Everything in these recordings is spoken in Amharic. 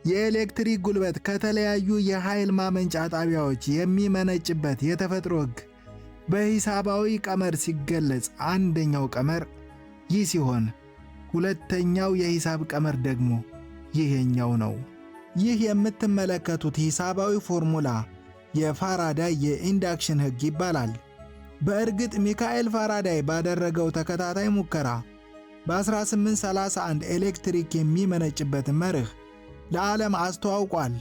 የኤሌክትሪክ ጉልበት ከተለያዩ የኃይል ማመንጫ ጣቢያዎች የሚመነጭበት የተፈጥሮ ሕግ በሂሳባዊ ቀመር ሲገለጽ አንደኛው ቀመር ይህ ሲሆን ሁለተኛው የሂሳብ ቀመር ደግሞ ይሄኛው ነው። ይህ የምትመለከቱት ሂሳባዊ ፎርሙላ የፋራዳይ የኢንዳክሽን ሕግ ይባላል። በእርግጥ ሚካኤል ፋራዳይ ባደረገው ተከታታይ ሙከራ በ1831 ኤሌክትሪክ የሚመነጭበትን መርህ ለዓለም አስተዋውቋል።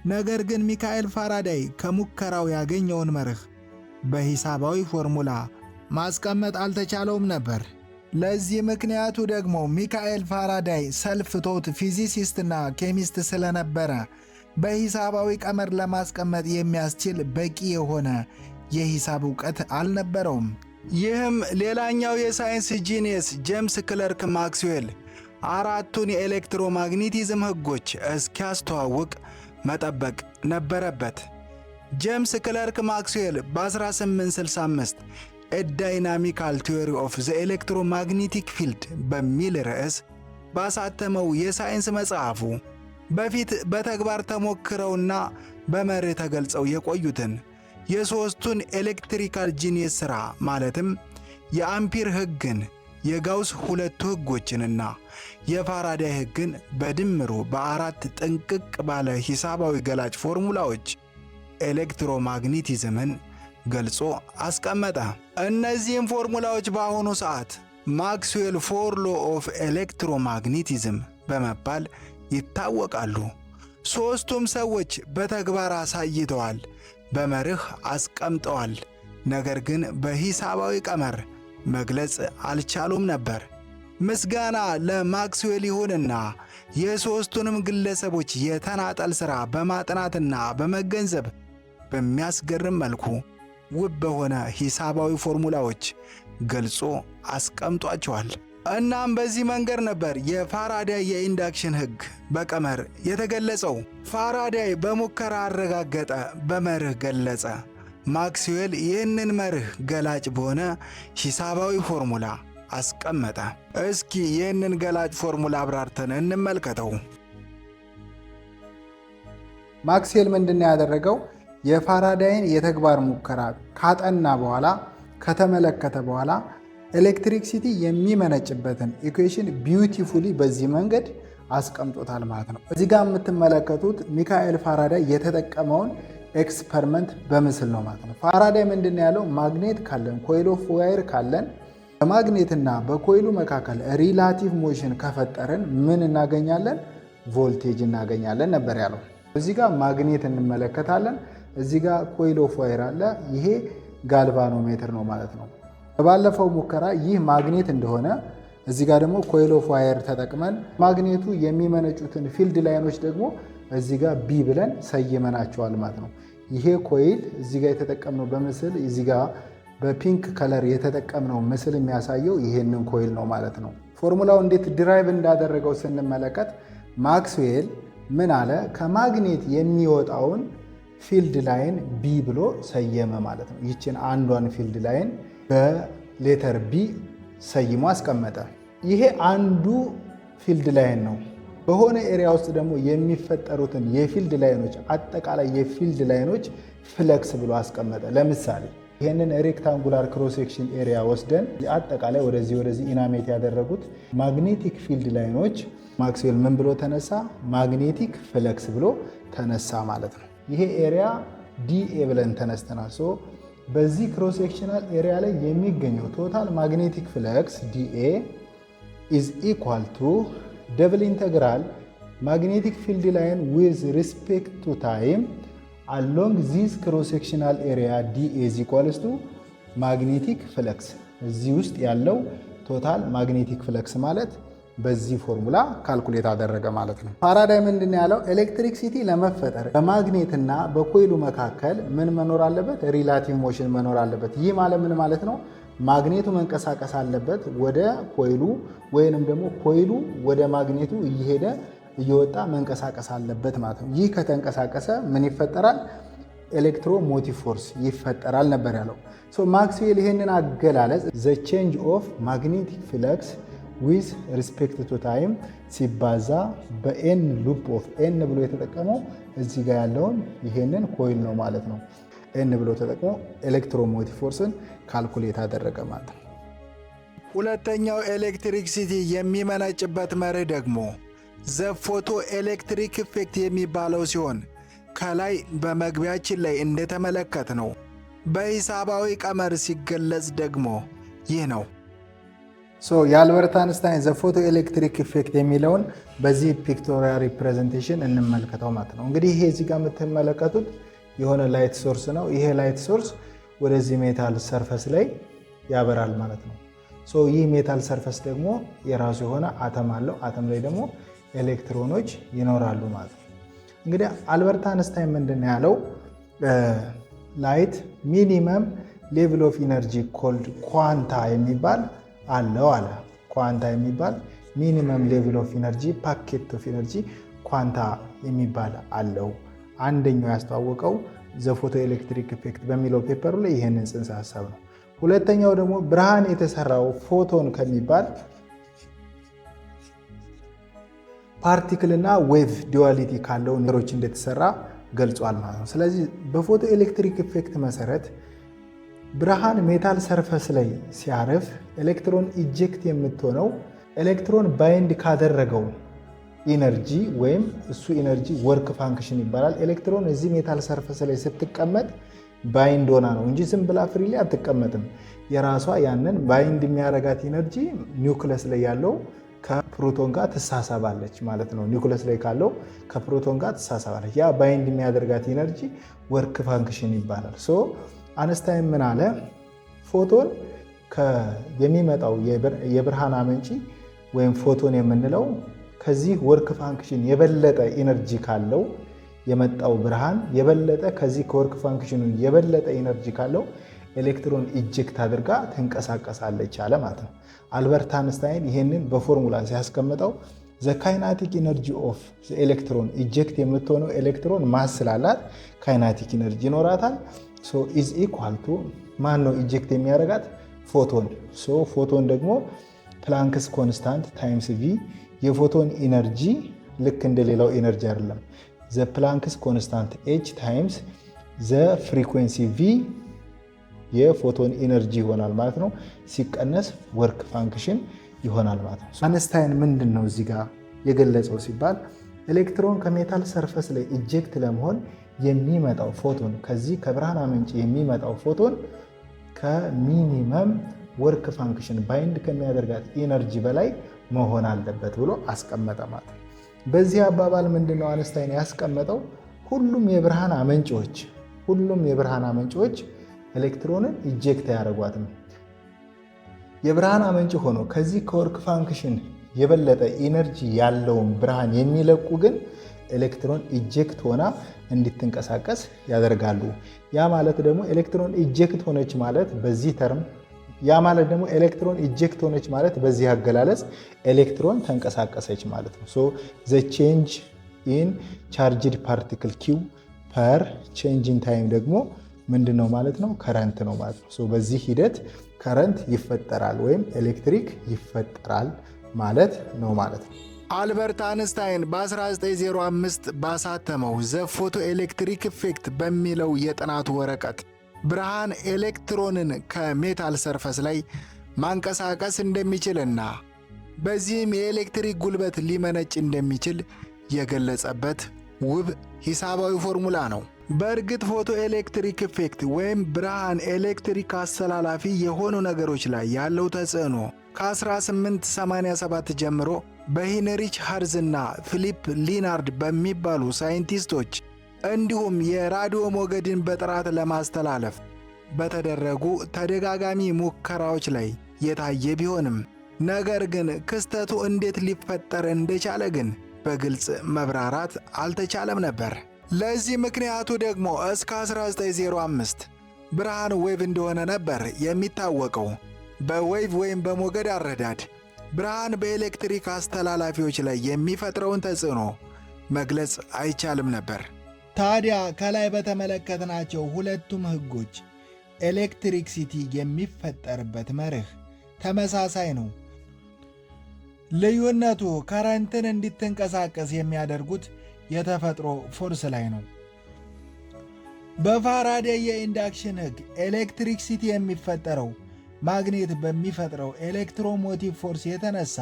ነገር ግን ሚካኤል ፋራዳይ ከሙከራው ያገኘውን መርህ በሂሳባዊ ፎርሙላ ማስቀመጥ አልተቻለውም ነበር። ለዚህ ምክንያቱ ደግሞ ሚካኤል ፋራዳይ ሰልፍ ቶት ፊዚሲስትና ኬሚስት ስለነበረ በሂሳባዊ ቀመር ለማስቀመጥ የሚያስችል በቂ የሆነ የሂሳብ ዕውቀት አልነበረውም። ይህም ሌላኛው የሳይንስ ጂኒየስ ጄምስ ክለርክ ማክስዌል አራቱን የኤሌክትሮማግኔቲዝም ሕጎች እስኪያስተዋውቅ መጠበቅ ነበረበት። ጄምስ ክለርክ ማክስዌል በ1865 ዳይናሚካል ቲዮሪ ኦፍ ዘ ኤሌክትሮማግኔቲክ ፊልድ በሚል ርዕስ ባሳተመው የሳይንስ መጽሐፉ በፊት በተግባር ተሞክረውና በመርህ ተገልጸው የቆዩትን የሦስቱን ኤሌክትሪካል ጂኒየስ ሥራ ማለትም የአምፒር ሕግን፣ የጋውስ ሁለቱ ሕጎችንና የፋራዳይ ሕግን በድምሩ በአራት ጥንቅቅ ባለ ሂሳባዊ ገላጭ ፎርሙላዎች ኤሌክትሮማግኔቲዝምን ገልጾ አስቀመጠ። እነዚህም ፎርሙላዎች በአሁኑ ሰዓት ማክስዌል ፎር ሎ ኦፍ ኤሌክትሮማግኔቲዝም በመባል ይታወቃሉ። ሦስቱም ሰዎች በተግባር አሳይተዋል፣ በመርህ አስቀምጠዋል። ነገር ግን በሂሳባዊ ቀመር መግለጽ አልቻሉም ነበር። ምስጋና ለማክስዌል ይሁንና የሦስቱንም ግለሰቦች የተናጠል ሥራ በማጥናትና በመገንዘብ በሚያስገርም መልኩ ውብ በሆነ ሂሳባዊ ፎርሙላዎች ገልጾ አስቀምጧቸዋል። እናም በዚህ መንገድ ነበር የፋራዳይ የኢንዳክሽን ሕግ በቀመር የተገለጸው። ፋራዳይ በሙከራ አረጋገጠ፣ በመርህ ገለጸ። ማክስዌል ይህንን መርህ ገላጭ በሆነ ሂሳባዊ ፎርሙላ አስቀመጠ። እስኪ ይህንን ገላጭ ፎርሙላ አብራርተን እንመልከተው። ማክስዌል ምንድነው ያደረገው? የፋራዳይን የተግባር ሙከራ ካጠና በኋላ ከተመለከተ በኋላ ኤሌክትሪክሲቲ የሚመነጭበትን ኢኩዌሽን ቢዩቲፉሊ በዚህ መንገድ አስቀምጦታል ማለት ነው። እዚህ ጋር የምትመለከቱት ሚካኤል ፋራዳይ የተጠቀመውን ኤክስፐሪመንት በምስል ነው ማለት ነው። ፋራዳይ ምንድነው ያለው? ማግኔት ካለን ኮይል ኦፍ ዋየር ካለን በማግኔትና በኮይሉ መካከል ሪላቲቭ ሞሽን ከፈጠርን ምን እናገኛለን? ቮልቴጅ እናገኛለን ነበር ያለው። እዚህ ጋር ማግኔት እንመለከታለን። እዚህ ጋር ኮይል ኦፍ ዋየር አለ። ይሄ ጋልቫኖሜትር ነው ማለት ነው። በባለፈው ሙከራ ይህ ማግኔት እንደሆነ እዚህ ጋር ደግሞ ኮይል ኦፍ ዋየር ተጠቅመን ማግኔቱ የሚመነጩትን ፊልድ ላይኖች ደግሞ እዚህ ጋር ቢ ብለን ሰይመናቸዋል ማለት ነው። ይሄ ኮይል እዚህ ጋር የተጠቀምነው በምስል እዚህ ጋር በፒንክ ከለር የተጠቀምነው ምስል የሚያሳየው ይሄንን ኮይል ነው ማለት ነው። ፎርሙላው እንዴት ድራይቭ እንዳደረገው ስንመለከት ማክስዌል ምን አለ? ከማግኔት የሚወጣውን ፊልድ ላይን ቢ ብሎ ሰየመ ማለት ነው። ይችን አንዷን ፊልድ ላይን በሌተር ቢ ሰይሞ አስቀመጠ። ይሄ አንዱ ፊልድ ላይን ነው። በሆነ ኤሪያ ውስጥ ደግሞ የሚፈጠሩትን የፊልድ ላይኖች አጠቃላይ የፊልድ ላይኖች ፍለክስ ብሎ አስቀመጠ። ለምሳሌ ይህንን ሬክታንጉላር ክሮስ ሴክሽን ኤሪያ ወስደን አጠቃላይ ወደዚህ ኢናሜት ያደረጉት ማግኔቲክ ፊልድ ላይኖች ማክስዌል ምን ብሎ ተነሳ? ማግኔቲክ ፍለክስ ብሎ ተነሳ ማለት ነው። ይሄ ኤሪያ ዲኤ ብለን ተነስተናል። በዚህ ክሮስ ሴክሽናል ኤሪያ ላይ የሚገኘው ቶታል ማግኔቲክ ፍለክስ ዲኤ ኢዝ ኢኳል ቱ ደብል ኢንተግራል ማግኔቲክ ፊልድ ላይን ዊዝ ሪስፔክት ቱ ታይም አሎንግ ዚስ ክሮስ ሴክሽናል ኤሪያ ዲኤ ኢዝ ኢኳልስ ቱ ማግኔቲክ ፍለክስ። እዚህ ውስጥ ያለው ቶታል ማግኔቲክ ፍለክስ ማለት በዚህ ፎርሙላ ካልኩሌት አደረገ ማለት ነው። ፋራዳይ ምንድን ያለው? ኤሌክትሪክሲቲ ለመፈጠር በማግኔትና በኮይሉ መካከል ምን መኖር አለበት? ሪላቲቭ ሞሽን መኖር አለበት። ይህ ማለት ምን ማለት ነው? ማግኔቱ መንቀሳቀስ አለበት ወደ ኮይሉ፣ ወይንም ደግሞ ኮይሉ ወደ ማግኔቱ እየሄደ እየወጣ መንቀሳቀስ አለበት ማለት ነው። ይህ ከተንቀሳቀሰ ምን ይፈጠራል? ኤሌክትሮሞቲቭ ፎርስ ይፈጠራል ነበር ያለው። ማክስዌል ይህንን አገላለጽ ዘ ቼንጅ ኦፍ ማግኔቲክ ፍለክስ ዊዝ ሪስፔክት ቱ ታይም ሲባዛ በኤን ሉፕ ኦፍ ኤን ብሎ የተጠቀመው እዚህ ጋር ያለውን ይሄንን ኮይል ነው ማለት ነው። ኤን ብሎ ተጠቅሞ ኤሌክትሮሞቲቭ ፎርስን ካልኩሌት አደረገ ማለት ነው። ሁለተኛው ኤሌክትሪክሲቲ የሚመነጭበት መርህ ደግሞ ዘ ፎቶ ኤሌክትሪክ ኢፌክት የሚባለው ሲሆን ከላይ በመግቢያችን ላይ እንደተመለከትነው በሂሳባዊ ቀመር ሲገለጽ ደግሞ ይህ ነው። የአልበርት አንስታይን ዘ ፎቶ ኤሌክትሪክ ኢፌክት የሚለውን በዚህ ፒክቶሪያል ሪፕሬዘንቴሽን እንመልከተው ማለት ነው። እንግዲህ ይሄ እዚህ ጋር የምትመለከቱት የሆነ ላይት ሶርስ ነው። ይሄ ላይት ሶርስ ወደዚህ ሜታል ሰርፈስ ላይ ያበራል ማለት ነው። ይህ ሜታል ሰርፈስ ደግሞ የራሱ የሆነ አተም አለው። አተም ላይ ደግሞ ኤሌክትሮኖች ይኖራሉ ማለት ነው። እንግዲህ አልበርት አንስታይን ምንድን ያለው ላይት ሚኒመም ሌቭል ኦፍ ኢነርጂ ኮልድ ኳንታ የሚባል አለው አለ። ኳንታ የሚባል ሚኒመም ሌቭል ኦፍ ኢነርጂ ፓኬት ኦፍ ኢነርጂ ኳንታ የሚባል አለው። አንደኛው ያስተዋወቀው ዘ ፎቶ ኤሌክትሪክ ኢፌክት በሚለው ፔፐሩ ላይ ይህንን ጽንሰ ሀሳብ ነው። ሁለተኛው ደግሞ ብርሃን የተሰራው ፎቶን ከሚባል ፓርቲክል እና ዌቭ ዱዋሊቲ ካለው ነገሮች እንደተሰራ ገልጿል ማለት ነው። ስለዚህ በፎቶ ኤሌክትሪክ ኢፌክት መሰረት ብርሃን ሜታል ሰርፈስ ላይ ሲያርፍ ኤሌክትሮን ኢጀክት የምትሆነው ኤሌክትሮን ባይንድ ካደረገው ኢነርጂ ወይም እሱ ኢነርጂ ወርክ ፋንክሽን ይባላል። ኤሌክትሮን እዚህ ሜታል ሰርፈስ ላይ ስትቀመጥ ባይንድ ሆና ነው እንጂ ዝም ብላ ፍሪሊ አትቀመጥም። የራሷ ያንን ባይንድ የሚያረጋት ኢነርጂ ኒውክለስ ላይ ያለው ከፕሮቶን ጋር ትሳሳባለች ማለት ነው። ኒውክለስ ላይ ካለው ከፕሮቶን ጋር ትሳሳባለች። ያ ባይንድ የሚያደርጋት ኢነርጂ ወርክ ፋንክሽን ይባላል። አንስታይን ምን አለ? ፎቶን የሚመጣው የብርሃን አመንጪ ወይም ፎቶን የምንለው ከዚህ ወርክ ፋንክሽን የበለጠ ኢነርጂ ካለው የመጣው ብርሃን የበለጠ ከዚህ ከወርክ ፋንክሽኑ የበለጠ ኢነርጂ ካለው ኤሌክትሮን ኢጀክት አድርጋ ትንቀሳቀሳለች አለ ማለት ነው። አልበርት አንስታይን ይህንን በፎርሙላ ሲያስቀምጠው ዘ ካይናቲክ ኢነርጂ ኦፍ ኤሌክትሮን ኢጀክት የምትሆነው ኤሌክትሮን ማስ ስላላት ካይናቲክ ኢነርጂ ይኖራታል። ኢዝ ኢኳል ቱ ማን ነው ኢጀክት የሚያደርጋት? ፎቶን። ፎቶን ደግሞ ፕላንክስ ኮንስታንት ታይምስ ቪ። የፎቶን ኢነርጂ ልክ እንደ ሌላው ኢነርጂ አይደለም። ዘ ፕላንክስ ኮንስታንት ኤች ታይምስ ዘ ፍሪኩዌንሲ ቪ የፎቶን ኢነርጂ ይሆናል ማለት ነው። ሲቀነስ ወርክ ፋንክሽን ይሆናል ማለት ነው። አንስታይን ምንድን ነው እዚህ ጋር የገለጸው ሲባል ኤሌክትሮን ከሜታል ሰርፈስ ላይ ኢጀክት ለመሆን የሚመጣው ፎቶን ከዚህ ከብርሃን አመንጭ የሚመጣው ፎቶን ከሚኒመም ወርክ ፋንክሽን ባይንድ ከሚያደርጋት ኢነርጂ በላይ መሆን አለበት ብሎ አስቀመጠ ማለት ነው። በዚህ አባባል ምንድነው አንስታይን ያስቀመጠው? ሁሉም የብርሃን አመንጮች ኤሌክትሮንን ኢጀክት አያደርጓትም። የብርሃን አመንጭ ሆኖ ከዚህ ከወርክ ፋንክሽን የበለጠ ኢነርጂ ያለውን ብርሃን የሚለቁ ግን ኤሌክትሮን ኢጀክት ሆና እንድትንቀሳቀስ ያደርጋሉ። ያ ማለት ደግሞ ኤሌክትሮን ኢጀክት ሆነች ማለት በዚህ ተርም ያ ማለት ደግሞ ኤሌክትሮን ኢጀክት ሆነች ማለት በዚህ አገላለጽ ኤሌክትሮን ተንቀሳቀሰች ማለት ነው። ዘ ቼንጅ ኢን ቻርጅድ ፓርቲክል ኪው ፐር ቼንጅ ኢን ታይም ደግሞ ምንድን ነው ማለት ነው? ከረንት ነው ማለት ነው። በዚህ ሂደት ከረንት ይፈጠራል ወይም ኤሌክትሪክ ይፈጠራል ማለት ነው ማለት ነው። አልበርት አንስታይን በ1905 ባሳተመው ዘ ፎቶ ኤሌክትሪክ ኢፌክት በሚለው የጥናቱ ወረቀት ብርሃን ኤሌክትሮንን ከሜታል ሰርፈስ ላይ ማንቀሳቀስ እንደሚችልና በዚህም የኤሌክትሪክ ጉልበት ሊመነጭ እንደሚችል የገለጸበት ውብ ሂሳባዊ ፎርሙላ ነው። በእርግጥ ፎቶ ኤሌክትሪክ ኢፌክት ወይም ብርሃን ኤሌክትሪክ አስተላላፊ የሆኑ ነገሮች ላይ ያለው ተጽዕኖ ከ1887 ጀምሮ በሂንሪች ሃርዝና ፊሊፕ ሊናርድ በሚባሉ ሳይንቲስቶች እንዲሁም የራዲዮ ሞገድን በጥራት ለማስተላለፍ በተደረጉ ተደጋጋሚ ሙከራዎች ላይ የታየ ቢሆንም ነገር ግን ክስተቱ እንዴት ሊፈጠር እንደቻለ ግን በግልጽ መብራራት አልተቻለም ነበር። ለዚህ ምክንያቱ ደግሞ እስከ 1905 ብርሃን ዌቭ እንደሆነ ነበር የሚታወቀው። በዌቭ ወይም በሞገድ አረዳድ ብርሃን በኤሌክትሪክ አስተላላፊዎች ላይ የሚፈጥረውን ተጽዕኖ መግለጽ አይቻልም ነበር። ታዲያ ከላይ በተመለከትናቸው ሁለቱም ሕጎች ኤሌክትሪክሲቲ የሚፈጠርበት መርህ ተመሳሳይ ነው። ልዩነቱ ከረንትን እንዲትንቀሳቀስ የሚያደርጉት የተፈጥሮ ፎርስ ላይ ነው። በፋራዴይ የኢንዳክሽን ሕግ ኤሌክትሪክሲቲ የሚፈጠረው ማግኔት በሚፈጥረው ኤሌክትሮሞቲቭ ፎርስ የተነሳ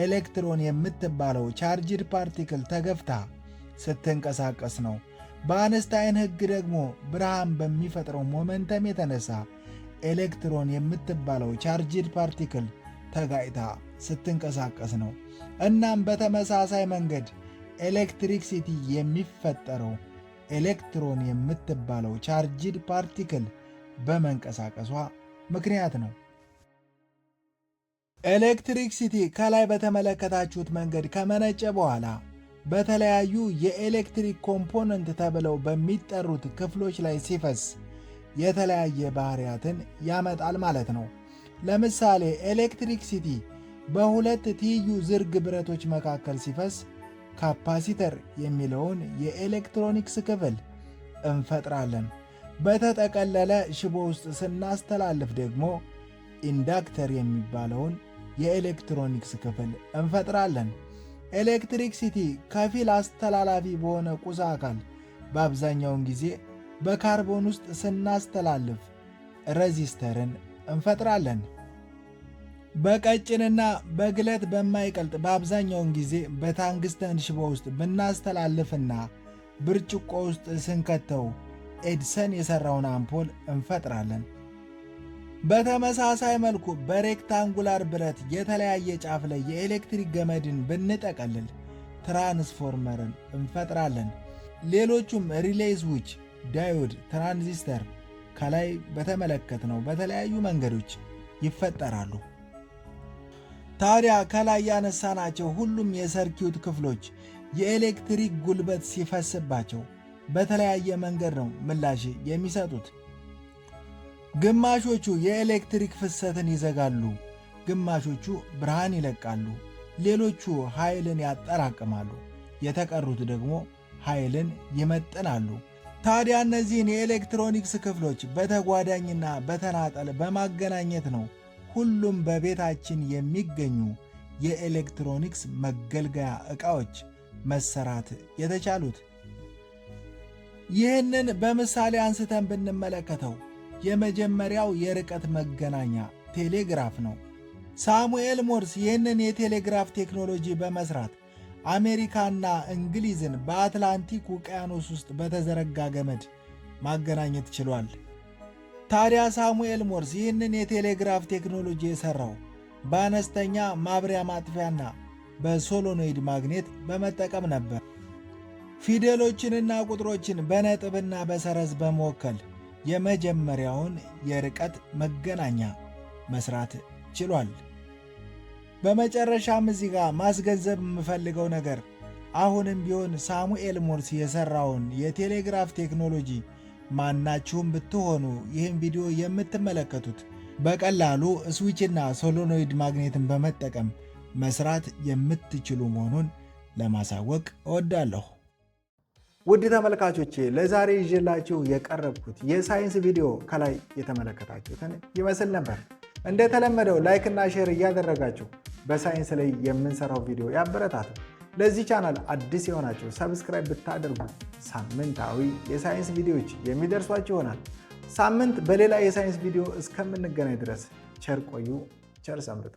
ኤሌክትሮን የምትባለው ቻርጅድ ፓርቲክል ተገፍታ ስትንቀሳቀስ ነው። በአንስታይን ሕግ ደግሞ ብርሃን በሚፈጥረው ሞመንተም የተነሳ ኤሌክትሮን የምትባለው ቻርጅድ ፓርቲክል ተጋጭታ ስትንቀሳቀስ ነው። እናም በተመሳሳይ መንገድ ኤሌክትሪክሲቲ የሚፈጠረው ኤሌክትሮን የምትባለው ቻርጅድ ፓርቲክል በመንቀሳቀሷ ምክንያት ነው። ኤሌክትሪክሲቲ ከላይ በተመለከታችሁት መንገድ ከመነጨ በኋላ በተለያዩ የኤሌክትሪክ ኮምፖነንት ተብለው በሚጠሩት ክፍሎች ላይ ሲፈስ የተለያየ ባህሪያትን ያመጣል ማለት ነው። ለምሳሌ ኤሌክትሪክሲቲ በሁለት ትይዩ ዝርግ ብረቶች መካከል ሲፈስ ካፓሲተር የሚለውን የኤሌክትሮኒክስ ክፍል እንፈጥራለን። በተጠቀለለ ሽቦ ውስጥ ስናስተላልፍ ደግሞ ኢንዳክተር የሚባለውን የኤሌክትሮኒክስ ክፍል እንፈጥራለን። ኤሌክትሪክሲቲ ከፊል አስተላላፊ በሆነ ቁስ አካል በአብዛኛውን ጊዜ በካርቦን ውስጥ ስናስተላልፍ ረዚስተርን እንፈጥራለን። በቀጭንና በግለት በማይቀልጥ በአብዛኛውን ጊዜ በታንግስተን ሽቦ ውስጥ ብናስተላልፍና ብርጭቆ ውስጥ ስንከተው ኤድሰን የሠራውን አምፖል እንፈጥራለን። በተመሳሳይ መልኩ በሬክታንጉላር ብረት የተለያየ ጫፍ ላይ የኤሌክትሪክ ገመድን ብንጠቀልል ትራንስፎርመርን እንፈጥራለን። ሌሎቹም ሪሌይ ስዊች፣ ዳዮድ፣ ትራንዚስተር ከላይ በተመለከትነው በተለያዩ መንገዶች ይፈጠራሉ። ታዲያ ከላይ ያነሳናቸው ሁሉም የሰርኪዩት ክፍሎች የኤሌክትሪክ ጉልበት ሲፈስባቸው በተለያየ መንገድ ነው ምላሽ የሚሰጡት። ግማሾቹ የኤሌክትሪክ ፍሰትን ይዘጋሉ፣ ግማሾቹ ብርሃን ይለቃሉ፣ ሌሎቹ ኃይልን ያጠራቅማሉ፣ የተቀሩት ደግሞ ኃይልን ይመጥናሉ። ታዲያ እነዚህን የኤሌክትሮኒክስ ክፍሎች በተጓዳኝና በተናጠል በማገናኘት ነው ሁሉም በቤታችን የሚገኙ የኤሌክትሮኒክስ መገልገያ ዕቃዎች መሰራት የተቻሉት። ይህንን በምሳሌ አንስተን ብንመለከተው የመጀመሪያው የርቀት መገናኛ ቴሌግራፍ ነው። ሳሙኤል ሞርስ ይህንን የቴሌግራፍ ቴክኖሎጂ በመስራት አሜሪካና እንግሊዝን በአትላንቲክ ውቅያኖስ ውስጥ በተዘረጋ ገመድ ማገናኘት ችሏል። ታዲያ ሳሙኤል ሞርስ ይህንን የቴሌግራፍ ቴክኖሎጂ የሠራው በአነስተኛ ማብሪያ ማጥፊያና በሶሎኖይድ ማግኔት በመጠቀም ነበር። ፊደሎችንና ቁጥሮችን በነጥብና በሰረዝ በመወከል የመጀመሪያውን የርቀት መገናኛ መስራት ችሏል። በመጨረሻም እዚህ ጋር ማስገንዘብ የምፈልገው ነገር አሁንም ቢሆን ሳሙኤል ሞርስ የሠራውን የቴሌግራፍ ቴክኖሎጂ ማናችሁም ብትሆኑ ይህን ቪዲዮ የምትመለከቱት በቀላሉ ስዊችና ሶሎኖይድ ማግኔትን በመጠቀም መስራት የምትችሉ መሆኑን ለማሳወቅ እወዳለሁ። ውድ ተመልካቾቼ ለዛሬ ይዤላችሁ የቀረብኩት የሳይንስ ቪዲዮ ከላይ የተመለከታችሁትን ይመስል ነበር። እንደተለመደው ላይክና ሼር እያደረጋችሁ በሳይንስ ላይ የምንሰራው ቪዲዮ ያበረታቱ። ለዚህ ቻናል አዲስ የሆናችሁ ሰብስክራይብ ብታደርጉ ሳምንታዊ የሳይንስ ቪዲዮዎች የሚደርሷችሁ ይሆናል። ሳምንት በሌላ የሳይንስ ቪዲዮ እስከምንገናኝ ድረስ ቸር ቆዩ፣ ቸር ሰንብቱ።